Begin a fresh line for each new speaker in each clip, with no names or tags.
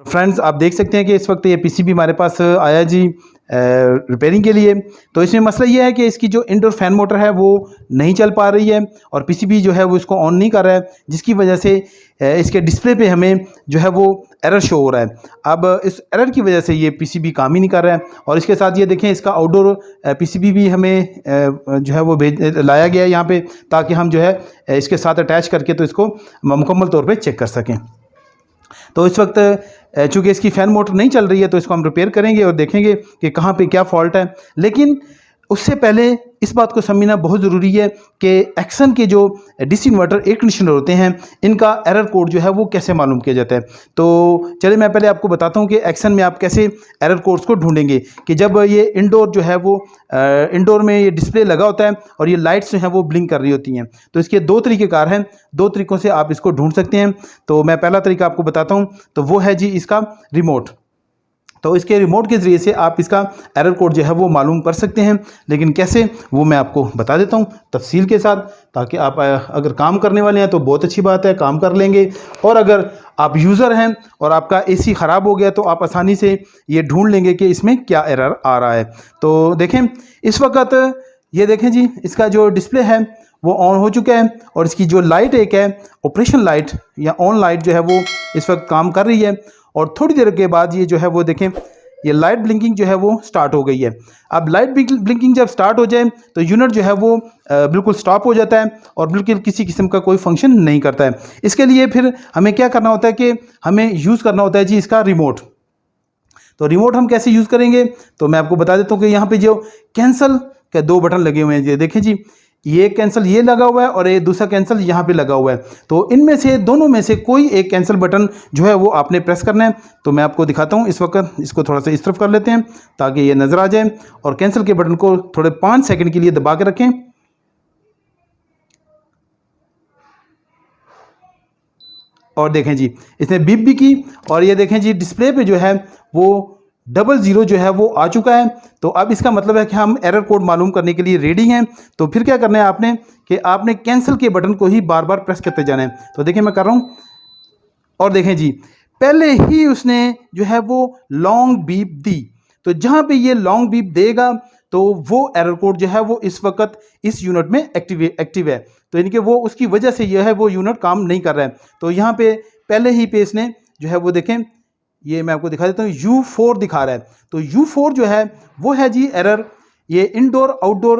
Friends, आप देख सकते हैं कि इस वक्त ये पीसीबी हमारे पास आया जी रिपेयरिंग के लिए। तो इसमें मसला ये है कि इसकी जो इंडोर फैन मोटर है वो नहीं चल पा रही है और पीसीबी जो है वो इसको ऑन नहीं कर रहा है, जिसकी वजह से इसके डिस्प्ले पे हमें जो है वो एरर शो हो रहा है। अब इस एरर की वजह से ये पीसीबी काम ही नहीं कर रहा है। और इसके साथ ये देखें, इसका आउटडोर पीसीबी भी हमें जो है वो लाया गया है यहाँ पे, ताकि हम जो है इसके साथ अटैच करके तो इसको मुकम्मल तौर पर चेक कर सकें। तो इस वक्त चूँकि इसकी फ़ैन मोटर नहीं चल रही है, तो इसको हम रिपेयर करेंगे और देखेंगे कि कहाँ पे क्या फ़ॉल्ट है। लेकिन उससे पहले इस बात को समझना बहुत ज़रूरी है कि एक्सन के जो डीसी इन्वर्टर एयर कंडीशनर होते हैं, इनका एरर कोड जो है वो कैसे मालूम किया जाता है। तो चलिए मैं पहले आपको बताता हूँ कि एक्सन में आप कैसे एरर कोड्स को ढूंढेंगे। कि जब ये इंडोर जो है वो इंडोर में ये डिस्प्ले लगा होता है और ये लाइट्स जो हैं वो ब्लिंक कर रही होती हैं, तो इसके दो तरीक़ेकार हैं। दो तरीक़ों से आप इसको ढूंढ सकते हैं। तो मैं पहला तरीका आपको बताता हूँ, तो वो है जी इसका रिमोट। तो इसके रिमोट के ज़रिए से आप इसका एरर कोड जो है वो मालूम कर सकते हैं। लेकिन कैसे, वो मैं आपको बता देता हूँ तफसील के साथ, ताकि आप अगर काम करने वाले हैं तो बहुत अच्छी बात है, काम कर लेंगे। और अगर आप यूज़र हैं और आपका एसी ख़राब हो गया, तो आप आसानी से ये ढूंढ लेंगे कि इसमें क्या एरर आ रहा है। तो देखें, इस वक्त ये देखें जी, इसका जो डिस्प्ले है वो ऑन हो चुका है और इसकी जो लाइट एक है ऑपरेशन लाइट या ऑन लाइट जो है वो इस वक्त काम कर रही है। और थोड़ी देर के बाद ये जो है वो देखें, ये लाइट ब्लिंकिंग जो है वो स्टार्ट हो गई है। अब लाइट ब्लिंकिंग जब स्टार्ट हो जाए तो यूनिट जो है वो बिल्कुल स्टॉप हो जाता है और बिल्कुल किसी किस्म का कोई फंक्शन नहीं करता है। इसके लिए फिर हमें क्या करना होता है कि हमें यूज़ करना होता है जी इसका रिमोट। तो रिमोट हम कैसे यूज़ करेंगे, तो मैं आपको बता देता हूँ कि यहाँ पे जो कैंसिल के दो बटन लगे हुए हैं, ये देखें जी, ये कैंसिल ये लगा हुआ है और ये दूसरा कैंसिल यहाँ पे लगा हुआ है। तो इनमें से दोनों में से कोई एक कैंसिल बटन जो है वो आपने प्रेस करना है। तो मैं आपको दिखाता हूँ। इस वक्त इसको थोड़ा सा इस तरफ कर लेते हैं ताकि ये नज़र आ जाए, और कैंसिल के बटन को थोड़े 5 सेकंड के लिए दबा के रखें। और देखें जी, इसने बीप भी की और ये देखें जी डिस्प्ले पे जो है वो 00 जो है वो आ चुका है। तो अब इसका मतलब है कि हम एरर कोड मालूम करने के लिए रेडी हैं। तो फिर क्या करना है आपने, कि आपने कैंसिल के बटन को ही बार बार प्रेस करते जाना है। तो देखिए मैं कर रहा हूँ और देखें जी, पहले ही उसने जो है वो लॉन्ग बीप दी। तो जहाँ पे ये लॉन्ग बीप देगा तो वो एरर कोड जो है वो इस वक्त इस यूनिट में एक्टिव है। तो यानी कि वो उसकी वजह से यह है वो यूनिट काम नहीं कर रहा है। तो यहाँ पे पहले ही पे इसने जो है वो देखें, ये मैं आपको दिखा देता हूँ, U4 दिखा रहा है। तो U4 जो है वो है जी एरर, ये indoor outdoor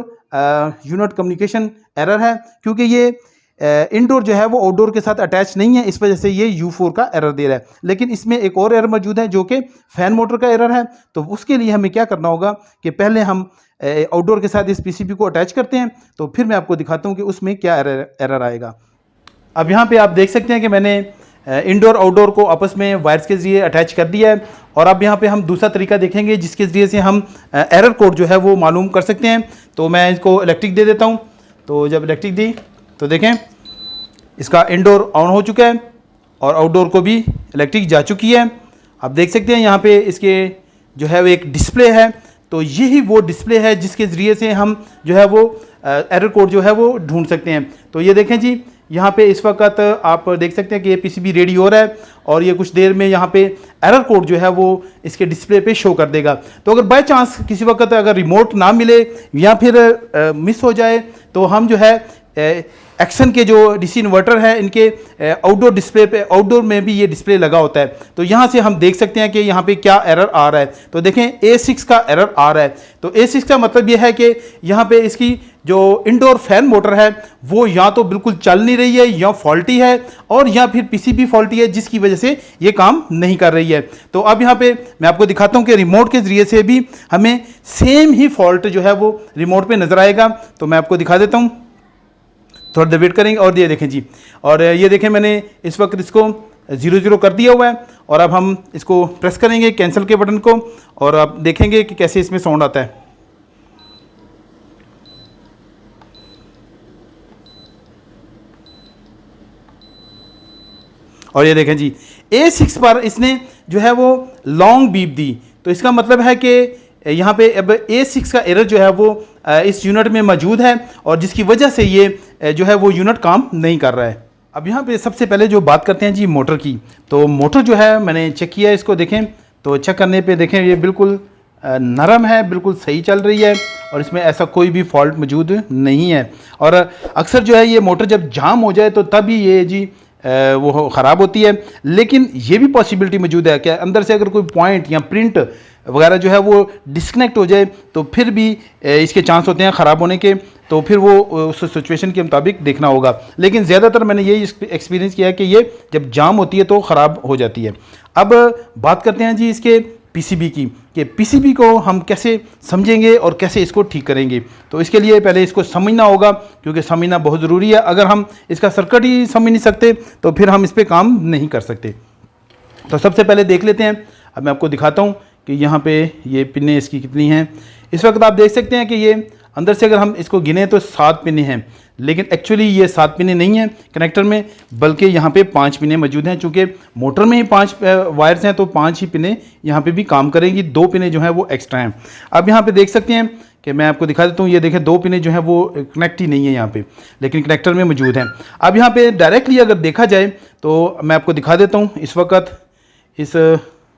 unit communication error है, क्योंकि ये इंडोर जो है वो आउटडोर के साथ अटैच नहीं है, इस वजह से ये U4 का एरर दे रहा है। लेकिन इसमें एक और एरर मौजूद है जो कि फ़ैन मोटर का एरर है। तो उसके लिए हमें क्या करना होगा कि पहले हम आउटडोर के साथ इस पीसीबी को अटैच करते हैं, तो फिर मैं आपको दिखाता हूँ कि उसमें क्या एरर आएगा। अब यहाँ पे आप देख सकते हैं कि मैंने इंडोर आउटडोर को आपस में वायर्स के ज़रिए अटैच कर दिया है। और अब यहाँ पे हम दूसरा तरीका देखेंगे जिसके ज़रिए से हम एरर कोड जो है वो मालूम कर सकते हैं। तो मैं इसको इलेक्ट्रिक दे देता हूँ। तो जब इलेक्ट्रिक दी तो देखें इसका इंडोर ऑन हो चुका है और आउटडोर को भी इलेक्ट्रिक जा चुकी है। आप देख सकते हैं यहाँ पे इसके जो है वो एक डिस्प्ले है। तो यही वो डिस्प्ले है जिसके ज़रिए से हम जो है वो एरर कोड जो है वो ढूंढ सकते हैं। तो ये देखें जी, यहाँ पे इस वक्त आप देख सकते हैं कि ये पीसीबी रेडी हो रहा है और ये कुछ देर में यहाँ पे एरर कोड जो है वो इसके डिस्प्ले पे शो कर देगा। तो अगर बाय चांस किसी वक्त अगर रिमोट ना मिले या फिर मिस हो जाए, तो हम जो है एक्सन के जो डीसी इन्वर्टर है इनके आउटडोर डिस्प्ले पे, आउटडोर में भी ये डिस्प्ले लगा होता है। तो यहाँ से हम देख सकते हैं कि यहाँ पे क्या एरर आ रहा है। तो देखें A6 का एरर आ रहा है। तो A6 का मतलब ये है कि यहाँ पे इसकी जो इंडोर फैन मोटर है वो या तो बिल्कुल चल नहीं रही है या फॉल्टी है, और या फिर पीसीबी फॉल्टी है जिसकी वजह से ये काम नहीं कर रही है। तो अब यहाँ पे मैं आपको दिखाता हूँ कि रिमोट के ज़रिए से भी हमें सेम ही फॉल्ट जो है वो रिमोट पे नज़र आएगा। तो मैं आपको दिखा देता हूँ, थोड़ा देर वेट करेंगे। और ये देखें जी, और ये देखें मैंने इस वक्त इसको 00 कर दिया हुआ है। और अब हम इसको प्रेस करेंगे कैंसिल के बटन को और आप देखेंगे कि कैसे इसमें साउंड आता है। और ये देखें जी, A6 पर इसने जो है वो लॉन्ग बीप दी। तो इसका मतलब है कि यहाँ पे अब A6 का एरर जो है वो इस यूनिट में मौजूद है और जिसकी वजह से ये जो है वो यूनिट काम नहीं कर रहा है। अब यहाँ पे सबसे पहले जो बात करते हैं जी मोटर की, तो मोटर जो है मैंने चेक किया है, इसको देखें तो चेक करने पे देखें ये बिल्कुल नरम है, बिल्कुल सही चल रही है और इसमें ऐसा कोई भी फॉल्ट मौजूद नहीं है। और अक्सर जो है ये मोटर जब जाम हो जाए तो तभी ये जी वो ख़राब होती है। लेकिन ये भी पॉसिबिलिटी मौजूद है कि अंदर से अगर कोई पॉइंट या प्रिंट वगैरह जो है वो डिस्कनेक्ट हो जाए तो फिर भी इसके चांस होते हैं ख़राब होने के, तो फिर वो उस सिचुएशन के मुताबिक देखना होगा। लेकिन ज़्यादातर मैंने यही एक्सपीरियंस किया है कि ये जब जाम होती है तो ख़राब हो जाती है। अब बात करते हैं जी इसके पीसीबी की, कि पीसीबी को हम कैसे समझेंगे और कैसे इसको ठीक करेंगे। तो इसके लिए पहले इसको समझना होगा, क्योंकि समझना बहुत ज़रूरी है। अगर हम इसका सर्किट ही समझ नहीं सकते तो फिर हम इस पर काम नहीं कर सकते। तो सबसे पहले देख लेते हैं, अब मैं आपको दिखाता हूँ कि यहाँ पे ये पिनें इसकी कितनी हैं। इस वक्त आप देख सकते हैं कि ये अंदर से अगर हम इसको गिने तो 7 पिनें हैं, लेकिन एक्चुअली ये 7 पिनें नहीं हैं कनेक्टर में, बल्कि यहाँ पे 5 पिनें मौजूद हैं। चूँकि मोटर में ही 5 वायर्स हैं तो 5 ही पिनें यहाँ पे भी काम करेंगी, 2 पिनें जो हैं वो एक्स्ट्रा हैं। अब यहाँ पे देख सकते हैं कि मैं आपको दिखा देता हूँ, ये देखें 2 पिनें जो हैं वो कनेक्ट ही नहीं है यहाँ पे, लेकिन कनेक्टर में मौजूद हैं। अब यहाँ पे डायरेक्टली अगर देखा जाए तो मैं आपको दिखा देता हूँ, इस वक्त इस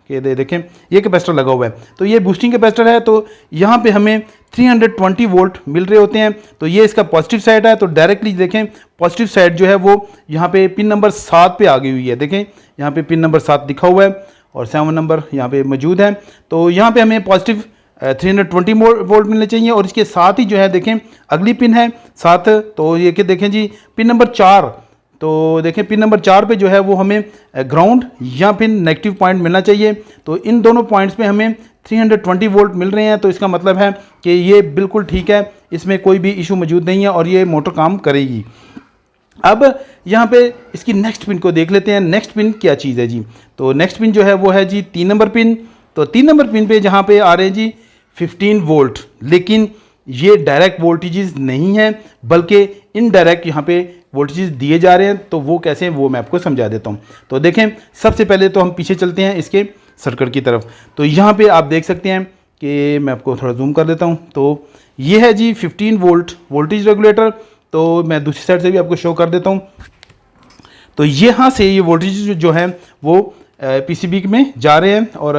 के देखें ये कैपेसिटर लगा हुआ है, तो ये बूस्टिंग कैपेसिटर है। तो यहाँ पे हमें 320 वोल्ट मिल रहे होते हैं, तो ये इसका पॉजिटिव साइड है। तो डायरेक्टली देखें पॉजिटिव साइड जो है वो यहाँ पे पिन नंबर 7 पे आ गई हुई है। देखें यहाँ पे पिन नंबर 7 लिखा हुआ है और 7 नंबर यहाँ पे मौजूद है। तो यहाँ पे हमें पॉजिटिव 320 वोल्ट मिलने चाहिए। और इसके साथ ही जो है देखें अगली पिन है 7, तो ये कि देखें जी पिन नंबर 4, तो देखें पिन नंबर 4 पे जो है वो हमें ग्राउंड या फिर नेगेटिव पॉइंट मिलना चाहिए। तो इन दोनों पॉइंट्स पे हमें 320 वोल्ट मिल रहे हैं, तो इसका मतलब है कि ये बिल्कुल ठीक है, इसमें कोई भी इशू मौजूद नहीं है और ये मोटर काम करेगी। अब यहाँ पे इसकी नेक्स्ट पिन को देख लेते हैं, नेक्स्ट पिन क्या चीज़ है जी। तो नेक्स्ट पिन जो है वो है जी 3 नंबर पिन। तो 3 नंबर पिन पे जहाँ पे आ रहे हैं जी 15 वोल्ट, लेकिन ये डायरेक्ट वोल्टेजेस नहीं है बल्कि इनडायरेक्ट यहाँ पे वोल्टेजेस दिए जा रहे हैं। तो वो कैसे हैं वो मैं आपको समझा देता हूँ। तो देखें सबसे पहले तो हम पीछे चलते हैं इसके सर्किट की तरफ। तो यहाँ पे आप देख सकते हैं कि मैं आपको थोड़ा जूम कर देता हूँ। तो ये है जी 15 वोल्ट वोल्टेज रेगुलेटर। तो मैं दूसरी साइड से भी आपको शो कर देता हूँ। तो यहाँ से ये वोल्टेज जो है वो पीसीबी में जा रहे हैं और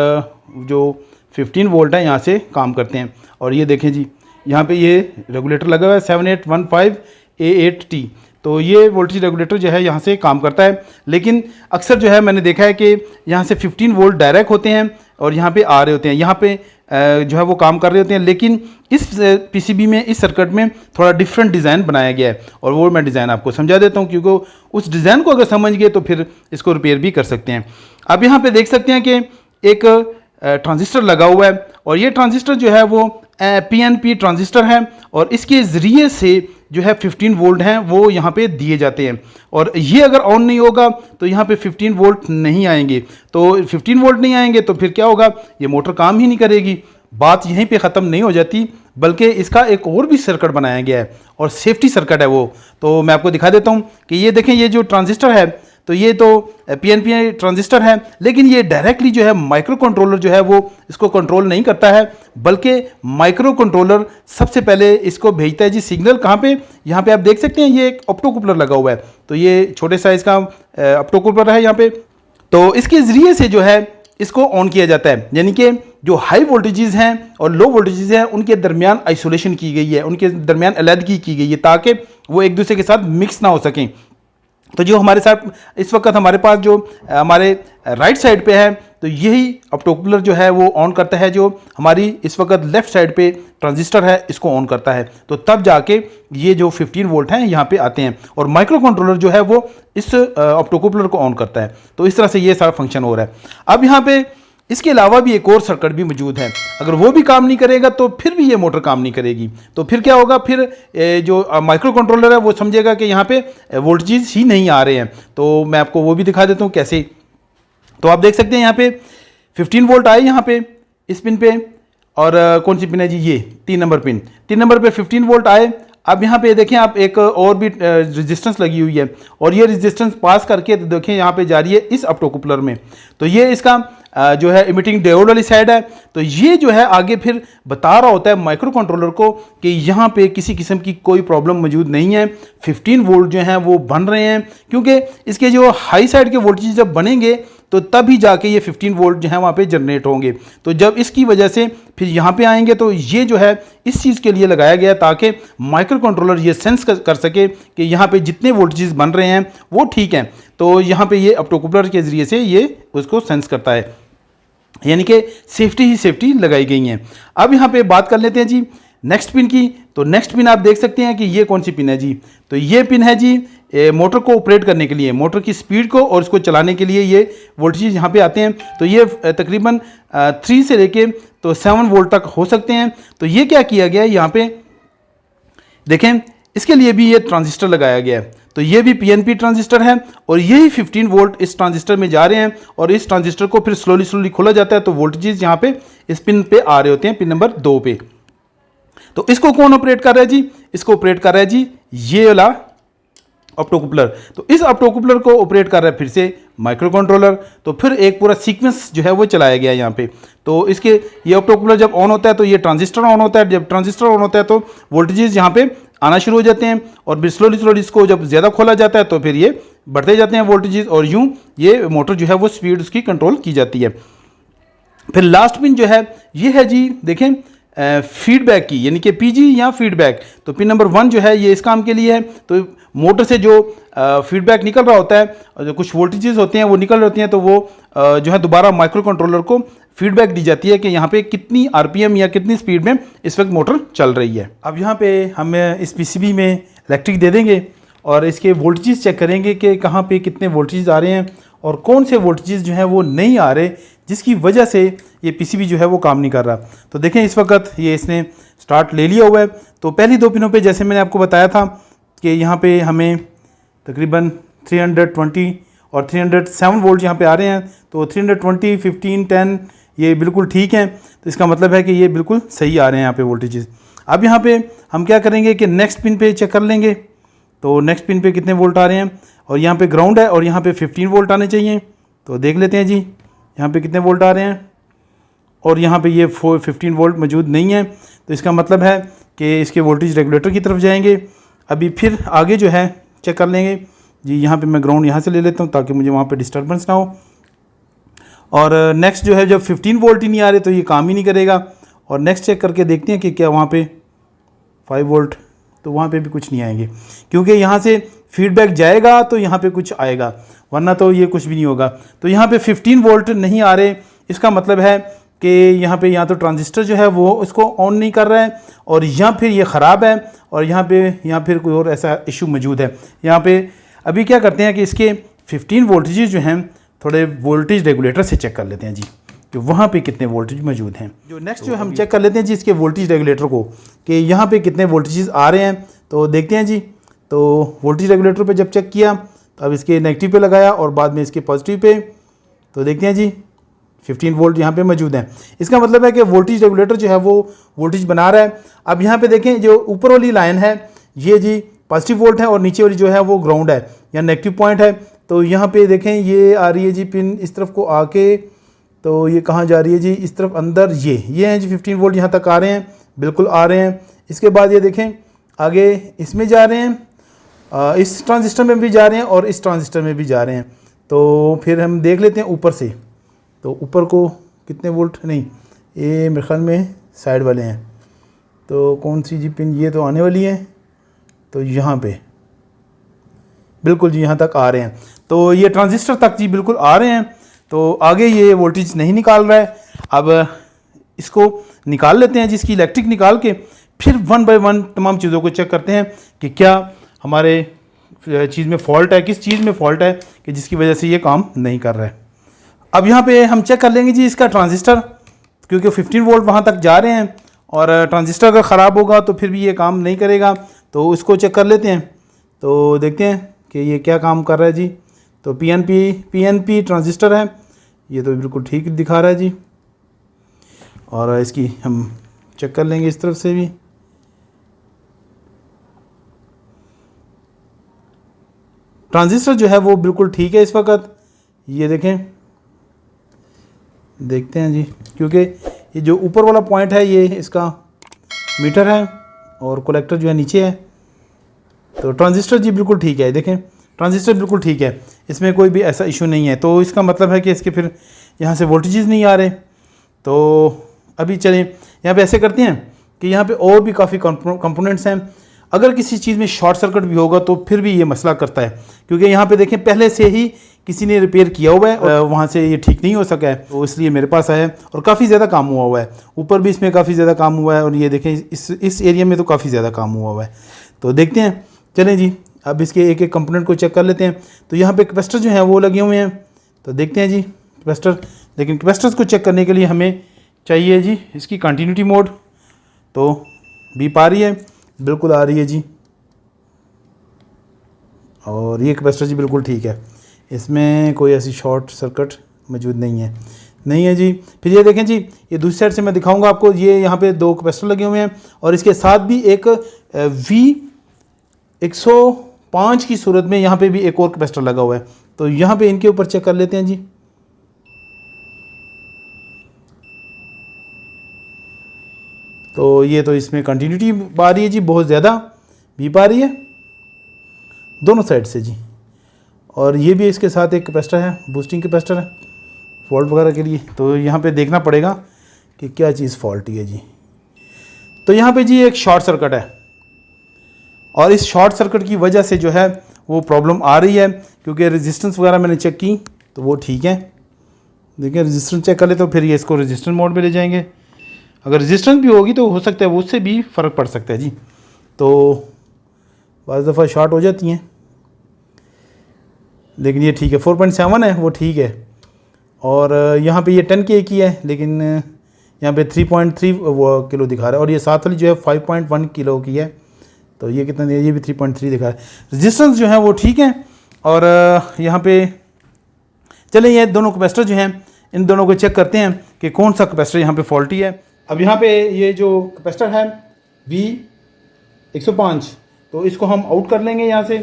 जो 15 वोल्ट है यहाँ से काम करते हैं। और ये देखें जी यहाँ पे ये रेगुलेटर लगा हुआ है 7815A8T। तो ये वोल्टेज रेगुलेटर जो है यहाँ से काम करता है। लेकिन अक्सर जो है मैंने देखा है कि यहाँ से 15 वोल्ट डायरेक्ट होते हैं और यहाँ पे आ रहे होते हैं, यहाँ पे जो है वो काम कर रहे होते हैं। लेकिन इस पीसीबी में, इस सर्किट में थोड़ा डिफरेंट डिज़ाइन बनाया गया है और वो मैं डिज़ाइन आपको समझा देता हूँ, क्योंकि उस डिज़ाइन को अगर समझ गए तो फिर इसको रिपेयर भी कर सकते हैं। अब यहाँ पे देख सकते हैं कि एक ट्रांजिस्टर लगा हुआ है और ये ट्रांजिस्टर जो है वो PNP ट्रांजिस्टर है और इसके ज़रिए से जो है 15 वोल्ट हैं वो यहाँ पे दिए जाते हैं। और ये अगर ऑन नहीं होगा तो यहाँ पे 15 वोल्ट नहीं आएंगे। तो 15 वोल्ट नहीं आएंगे तो फिर क्या होगा, ये मोटर काम ही नहीं करेगी। बात यहीं पे ख़त्म नहीं हो जाती, बल्कि इसका एक और भी सर्किट बनाया गया है और सेफ्टी सर्किट है वो। तो मैं आपको दिखा देता हूँ कि ये देखें, ये जो ट्रांजिस्टर है तो ये तो PNP ट्रांजिस्टर है, लेकिन ये डायरेक्टली जो है माइक्रो कंट्रोलर जो है वो इसको कंट्रोल नहीं करता है, बल्कि माइक्रो कंट्रोलर सबसे पहले इसको भेजता है जी सिग्नल। कहाँ पे, यहाँ पे आप देख सकते हैं ये एक ऑप्टोकूपलर लगा हुआ है। तो ये छोटे साइज़ का ऑप्टोकूपलर है यहाँ पे। तो इसके ज़रिए से जो है इसको ऑन किया जाता है, यानी कि जो हाई वोल्टेजेस हैं और लो वोल्टेजेस हैं उनके दरमियान आइसोलेशन की गई है, उनके दरमियान अलहदगी की गई है ताकि वो एक दूसरे के साथ मिक्स ना हो सकें। तो जो हमारे साथ इस वक्त हमारे पास जो हमारे राइट साइड पे है, तो यही ऑप्टोकूपलर जो है वो ऑन करता है, जो हमारी इस वक्त लेफ्ट साइड पे ट्रांजिस्टर है इसको ऑन करता है। तो तब जाके ये जो 15 वोल्ट हैं यहाँ पे आते हैं और माइक्रो कंट्रोलर जो है वो इस ऑप्टोकूपलर को ऑन करता है। तो इस तरह से ये सारा फंक्शन हो रहा है। अब यहाँ पे इसके अलावा भी एक और सर्किट भी मौजूद है, अगर वो भी काम नहीं करेगा तो फिर भी ये मोटर काम नहीं करेगी। तो फिर क्या होगा, फिर जो माइक्रो कंट्रोलर है वो समझेगा कि यहाँ पे वोल्टेज ही नहीं आ रहे हैं। तो मैं आपको वो भी दिखा देता हूँ कैसे। तो आप देख सकते हैं यहाँ पे 15 वोल्ट आए यहाँ पे इस पिन पे, और कौन सी पिन है जी, ये 3 नंबर पिन, 3 नंबर पे 15 वोल्ट आए। अब यहाँ पे देखें आप एक और भी रेजिस्टेंस लगी हुई है और ये रेजिस्टेंस पास करके देखें यहाँ पे जा रही है इस ऑप्टोकूपलर में। तो ये इसका जो है इमिटिंग डायोड वाली साइड है। तो ये जो है आगे फिर बता रहा होता है माइक्रो कंट्रोलर को कि यहाँ पे किसी किस्म की कोई प्रॉब्लम मौजूद नहीं है, 15 वोल्ट जो हैं वो बन रहे हैं, क्योंकि इसके जो हाई साइड के वोल्टेज जब बनेंगे तो तभी जाके ये 15 वोल्ट जो है वहाँ पे जनरेट होंगे। तो जब इसकी वजह से फिर यहाँ पे आएंगे तो ये जो है इस चीज़ के लिए लगाया गया ताकि माइक्रो कंट्रोलर ये सेंस कर सके कि यहाँ पे जितने वोल्टेज बन रहे हैं वो ठीक हैं। तो यहाँ पे ये ऑप्टोकपलर के ज़रिए से ये उसको सेंस करता है, यानी कि सेफ्टी ही सेफ्टी लगाई गई हैं। अब यहाँ पे बात कर लेते हैं जी नेक्स्ट पिन की। तो नेक्स्ट पिन आप देख सकते हैं कि ये कौन सी पिन है जी। तो ये पिन है जी मोटर को ऑपरेट करने के लिए, मोटर की स्पीड को और इसको चलाने के लिए ये वोल्टेज यहाँ पे आते हैं। तो ये तकरीबन 3 से लेके तो 7 वोल्ट तक हो सकते हैं। तो ये क्या किया गया है यहाँ पे देखें, इसके लिए भी ये ट्रांजिस्टर लगाया गया है। तो ये भी पीएनपी ट्रांजिस्टर है और यही 15 वोल्ट इस ट्रांजिस्टर में जा रहे हैं और इस ट्रांजिस्टर को फिर स्लोली स्लोली खोला जाता है। तो वोल्टेजेस यहाँ पे इस पिन पे आ रहे होते हैं, पिन नंबर 2 पे। तो इसको कौन ऑपरेट कर रहा है जी? इसको ऑपरेट कर रहा है जी ये वाला ऑप्टोकपलर। तो इस ऑप्टोकपलर को ऑपरेट कर रहा है फिर से माइक्रो कंट्रोलर। तो फिर एक पूरा सीक्वेंस जो है वो चलाया गया है यहाँ पे। तो इसके ये ऑप्टोकपलर जब ऑन होता है तो ये ट्रांजिस्टर ऑन होता है, जब ट्रांजिस्टर ऑन होता है तो वोल्टेजेस यहाँ पे आना शुरू हो जाते हैं और फिर स्लोली स्लोली इसको जब ज़्यादा खोला जाता है तो फिर ये बढ़ते जाते हैं वोल्टेजेस और यूँ ये मोटर जो है वो स्पीड उसकी कंट्रोल की जाती है। फिर लास्ट पिन जो है ये है जी देखें फीडबैक की, यानी कि पीजी या फीडबैक। तो पिन नंबर 1 जो है ये इस काम के लिए है। तो मोटर से जो फीडबैक निकल रहा होता है, जो कुछ वोल्टेजेस होते हैं वो निकल रहे होते हैं, तो वो जो है दोबारा माइक्रो कंट्रोलर को फीडबैक दी जाती है कि यहाँ पे कितनी आरपीएम या कितनी स्पीड में इस वक्त मोटर चल रही है। अब यहाँ पे हम इस पीसीबी में इलेक्ट्रिक दे देंगे और इसके वोल्टेजेस चेक करेंगे कि कहाँ पे कितने वोल्टेजेस आ रहे हैं और कौन से वोल्टेजेस जो हैं वो नहीं आ रहे, जिसकी वजह से ये पीसीबी जो है वो काम नहीं कर रहा। तो देखें इस वक्त ये इसने स्टार्ट ले लिया हुआ है। तो पहली 2 पिनों पे जैसे मैंने आपको बताया था कि यहाँ पे हमें तकरीबन 320 और 307 वोल्ट यहाँ पे आ रहे हैं। तो 320, 15, 10 ये बिल्कुल ठीक हैं। तो इसका मतलब है कि ये बिल्कुल सही आ रहे हैं यहाँ पे वोल्टेजेस। अब यहाँ पे हम क्या करेंगे कि नेक्स्ट पिन पे चेक कर लेंगे। तो नेक्स्ट पिन पे कितने वोल्ट आ रहे हैं और यहाँ पे ग्राउंड है और यहाँ पे 15 वोल्ट आने चाहिए। तो देख लेते हैं जी यहाँ पे कितने वोल्ट आ रहे हैं और यहाँ पे ये 15 वोल्ट मौजूद नहीं है। तो इसका मतलब है कि इसके वोल्टेज रेगुलेटर की तरफ जाएंगे। अभी फिर आगे जो है चेक कर लेंगे जी। यहाँ पे मैं ग्राउंड यहाँ से ले लेता हूँ ताकि मुझे वहाँ पे डिस्टर्बेंस ना हो। और नेक्स्ट जो है जब 15 वोल्ट ही नहीं आ रहे तो ये काम ही नहीं करेगा। और नेक्स्ट चेक करके देखते हैं कि क्या वहाँ पे 5 वोल्ट, तो वहाँ पे भी कुछ नहीं आएंगे क्योंकि यहाँ से फीडबैक जाएगा तो यहाँ पे कुछ आएगा, वरना तो ये कुछ भी नहीं होगा। तो यहाँ पे 15 वोल्ट नहीं आ रहे, इसका मतलब है कि यहाँ पे या तो ट्रांजिस्टर जो है वो इसको ऑन नहीं कर रहा है और या फिर ये ख़राब है और यहाँ फिर कोई और ऐसा इशू मौजूद है। यहाँ पे अभी क्या करते हैं कि इसके 15 वोल्टेज जो हैं थोड़े वोल्टेज रेगुलेटर से चेक कर लेते हैं जी कि वहाँ पे कितने वोल्टेज मौजूद हैं। जो नेक्स्ट जो हम चेक कर लेते हैं जी इसके वोल्टेज रेगुलेटर को कि यहाँ पे कितने वोल्टेज आ रहे हैं। तो देखते हैं जी। तो वोल्टेज रेगुलेटर पे जब चेक किया तो अब इसके नेगेटिव पे लगाया और बाद में इसके पॉजिटिव पे, तो देखते हैं जी 15 वोल्ट यहाँ पे मौजूद हैं। इसका मतलब है कि वोल्टेज रेगुलेटर जो है वो वोल्टेज बना रहा है। अब यहाँ पे देखें जो ऊपर वाली लाइन है ये जी पॉजिटिव वोल्ट है और नीचे वाली जो है वो ग्राउंड है या नेगेटिव पॉइंट है। तो यहाँ पे देखें ये आ रही है जी पिन इस तरफ को आके, तो ये कहाँ जा रही है जी इस तरफ अंदर, ये हैं जी 15 वोल्ट यहाँ तक आ रहे हैं, बिल्कुल आ रहे हैं। इसके बाद ये देखें आगे इसमें जा रहे हैं, इस ट्रांजिस्टर में भी जा रहे हैं और इस ट्रांजिस्टर में भी जा रहे हैं। तो फिर हम देख लेते हैं ऊपर से, तो ऊपर को कितने वोल्ट, नहीं ये मेरे ख्याल में साइड वाले हैं। तो कौन सी जी पिन, ये तो आने वाली है, तो यहाँ पे बिल्कुल जी यहाँ तक आ रहे हैं। तो ये ट्रांजिस्टर तक जी बिल्कुल आ रहे हैं। तो आगे ये वोल्टेज नहीं निकाल रहा है। अब इसको निकाल लेते हैं जिसकी इलेक्ट्रिक निकाल के फिर 1 बाय 1 तमाम चीज़ों को चेक करते हैं कि क्या हमारे चीज़ में फ़ॉल्ट है, किस चीज़ में फ़ॉल्ट है कि जिसकी वजह से ये काम नहीं कर रहा है। अब यहाँ पे हम चेक कर लेंगे जी इसका ट्रांजिस्टर, क्योंकि 15 वोल्ट वहाँ तक जा रहे हैं और ट्रांजिस्टर अगर ख़राब होगा तो फिर भी ये काम नहीं करेगा। तो इसको चेक कर लेते हैं। तो देखते हैं कि ये क्या काम कर रहा है जी। तो पीएनपी ट्रांजिस्टर है, ये तो बिल्कुल ठीक दिखा रहा है जी। और इसकी हम चेक कर लेंगे इस तरफ से भी। ट्रांजिस्टर जो है वो बिल्कुल ठीक है इस वक्त, ये देखें देखते हैं जी, क्योंकि ये जो ऊपर वाला पॉइंट है ये इसका मीटर है और कलेक्टर जो है नीचे है। तो ट्रांजिस्टर जी बिल्कुल ठीक है, देखें ट्रांजिस्टर बिल्कुल ठीक है, इसमें कोई भी ऐसा इशू नहीं है। तो इसका मतलब है कि इसके फिर यहाँ से वोल्टेजेस नहीं आ रहे। तो अभी चलें यहाँ पे ऐसे करते हैं कि यहाँ पे और भी काफ़ी कंपोनेंट्स हैं। अगर किसी चीज़ में शॉर्ट सर्किट भी होगा तो फिर भी ये मसला करता है, क्योंकि यहाँ पे देखें पहले से ही किसी ने रिपेयर किया हुआ है और वहाँ से ये ठीक नहीं हो सका है, तो इसलिए मेरे पास आया और काफ़ी ज़्यादा काम हुआ है। ऊपर भी इसमें काफ़ी ज़्यादा काम हुआ है और ये देखें इस एरिया में तो काफ़ी ज़्यादा काम हुआ है। तो देखते हैं, चलें जी अब इसके एक एक कंपोनेंट को चेक कर लेते हैं। तो यहाँ पे कैपेसिटर जो हैं वो लगे हुए हैं, तो देखते हैं जी कैपेसिटर। लेकिन कैपेसिटर्स को चेक करने के लिए हमें चाहिए जी इसकी कंटिन्यूटी मोड। तो बीप आ रही है, बिल्कुल आ रही है जी, और ये कैपेसिटर जी बिल्कुल ठीक है, इसमें कोई ऐसी शॉर्ट सर्किट मौजूद नहीं है जी। फिर ये देखें जी, ये दूसरी साइड से मैं दिखाऊंगा आपको, ये यहाँ पे दो कैपेसिटर लगे हुए हैं और इसके साथ भी एक V105 की सूरत में यहाँ पे भी एक और कैपेसिटर लगा हुआ है। तो यहाँ पे इनके ऊपर चेक कर लेते हैं जी। तो ये तो इसमें कंटिन्यूटी आ रही है जी, बहुत ज़्यादा बीप आ रही है दोनों साइड से जी। और ये भी इसके साथ एक कैपेसिटर है, बूस्टिंग कैपेसिटर है फॉल्ट वगैरह के लिए। तो यहाँ पे देखना पड़ेगा कि क्या चीज़ फॉल्टी है जी। तो यहाँ पे जी एक शॉर्ट सर्किट है और इस शॉर्ट सर्किट की वजह से जो है वो प्रॉब्लम आ रही है, क्योंकि रेजिस्टेंस वगैरह मैंने चेक की तो वो ठीक है। देखिए रेजिस्टेंस चेक कर ले तो फिर ये इसको रेजिस्टेंस मोड में ले जाएंगे। अगर रेजिस्टेंस भी होगी तो हो सकता है वो उससे भी फ़र्क पड़ सकता है जी। तो बाज़ दफ़ा शॉर्ट हो जाती हैं, लेकिन ये ठीक है। 4.7 है वो ठीक है। और यहाँ पे ये 10K की है, लेकिन यहाँ पे 3.3 वो किलो दिखा रहा है, और ये साथ वाली जो है 5.1 किलो की है। तो ये कितना ये भी 3.3 दिखा रहा है। रेजिस्टेंस जो है वो ठीक है। और यहाँ पे चले ये दोनों कैपेसिटर जो हैं इन दोनों को चेक करते हैं कि कौन सा कैपेसिटर यहाँ पे फॉल्टी है। अब यहाँ पे ये जो कैपेसिटर है V105, तो इसको हम आउट कर लेंगे यहाँ से।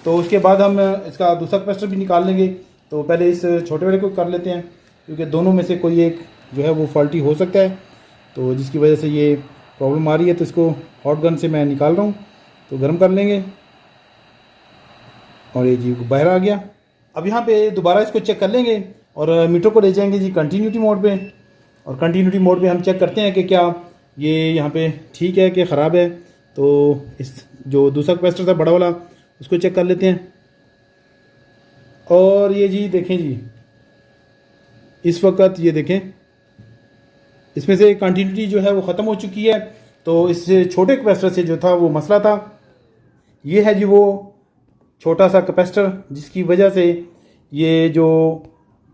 तो उसके बाद हम इसका दूसरा कैपेसिटर भी निकाल लेंगे। तो पहले इस छोटे वाले को कर लेते हैं, क्योंकि दोनों में से कोई एक जो है वो फॉल्टी हो सकता है, तो जिसकी वजह से ये प्रॉब्लम आ रही है। तो इसको हॉट गन से मैं निकाल रहा हूँ, तो गर्म कर लेंगे और ये जी बाहर आ गया। अब यहाँ पे दोबारा इसको चेक कर लेंगे और मीटर को ले जाएंगे जी कंटिन्यूटी मोड पे, और कंटिन्यूटी मोड पे हम चेक करते हैं कि क्या ये यहाँ पे ठीक है कि ख़राब है। तो इस जो दूसरा कैपेसिटर था बड़ा वाला उसको चेक कर लेते हैं। और ये जी देखें जी, इस वक्त ये देखें इसमें से कंटिन्यूटी जो है वो ख़त्म हो चुकी है। तो इस छोटे कैपेसिटर से जो था वो मसला था, ये है जी वो छोटा सा कैपेसिटर, जिसकी वजह से ये जो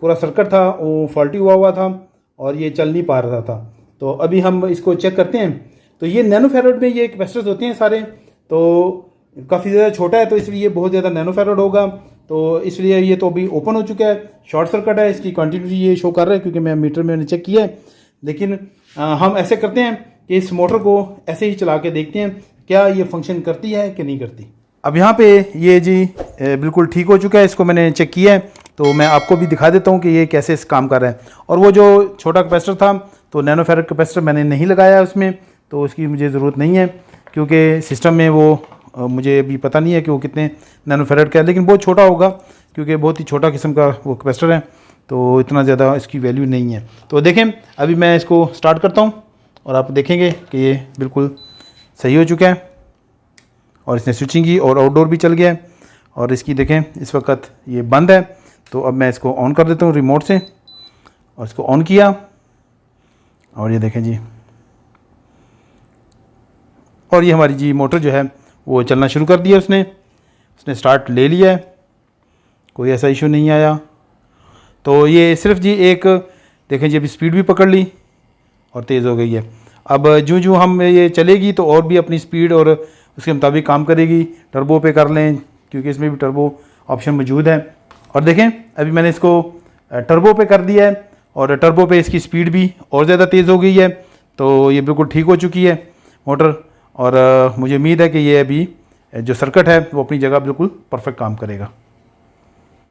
पूरा सर्किट था वो फॉल्टी हुआ था और ये चल नहीं पा रहा था। तो अभी हम इसको चेक करते हैं। तो ये नैनो फैराड में ये कैपेसिटर्स होते हैं सारे, तो काफ़ी ज़्यादा छोटा है, तो इसलिए ये बहुत ज़्यादा नैनो फैराड होगा। तो इसलिए ये तो अभी ओपन हो चुका है, शॉर्ट सर्किट है, इसकी कंटिन्यूटी ये शो कर रहा है क्योंकि मैं मीटर में चेक किया है। लेकिन हम ऐसे करते हैं कि इस मोटर को ऐसे ही चला के देखते हैं क्या ये फंक्शन करती है कि नहीं करती। अब यहाँ पे ये जी बिल्कुल ठीक हो चुका है, इसको मैंने चेक किया है। तो मैं आपको भी दिखा देता हूँ कि ये कैसे इस काम कर रहा है। और वो जो छोटा कैपेसिटर था तो नैनो फैराड कैपेसिटर मैंने नहीं लगाया उसमें, तो उसकी मुझे ज़रूरत नहीं है, क्योंकि सिस्टम में वो मुझे अभी पता नहीं है कि वो कितने नैनो फैराड का है, लेकिन बहुत छोटा होगा क्योंकि बहुत ही छोटा किस्म का वो कैपेसिटर है, तो इतना ज़्यादा इसकी वैल्यू नहीं है। तो देखें अभी मैं इसको स्टार्ट करता हूँ और आप देखेंगे कि ये बिल्कुल सही हो चुका है और इसने स्विचिंग की और आउटडोर भी चल गया है। और इसकी देखें इस वक्त ये बंद है, तो अब मैं इसको ऑन कर देता हूँ रिमोट से, और इसको ऑन किया और ये देखें जी, और ये हमारी जी मोटर जो है वो चलना शुरू कर दिया उसने स्टार्ट ले लिया है, कोई ऐसा इशू नहीं आया। तो ये सिर्फ जी एक देखें जी अभी स्पीड भी पकड़ ली और तेज़ हो गई है। अब जो हम ये चलेगी तो और भी अपनी स्पीड और उसके मुताबिक काम करेगी। टर्बो पे कर लें क्योंकि इसमें भी टर्बो ऑप्शन मौजूद है। और देखें अभी मैंने इसको टर्बो पे कर दिया है और टर्बो पे इसकी स्पीड भी और ज़्यादा तेज़ हो गई है। तो ये बिल्कुल ठीक हो चुकी है मोटर, और मुझे उम्मीद है कि ये अभी जो सर्किट है वो अपनी जगह बिल्कुल परफेक्ट काम करेगा।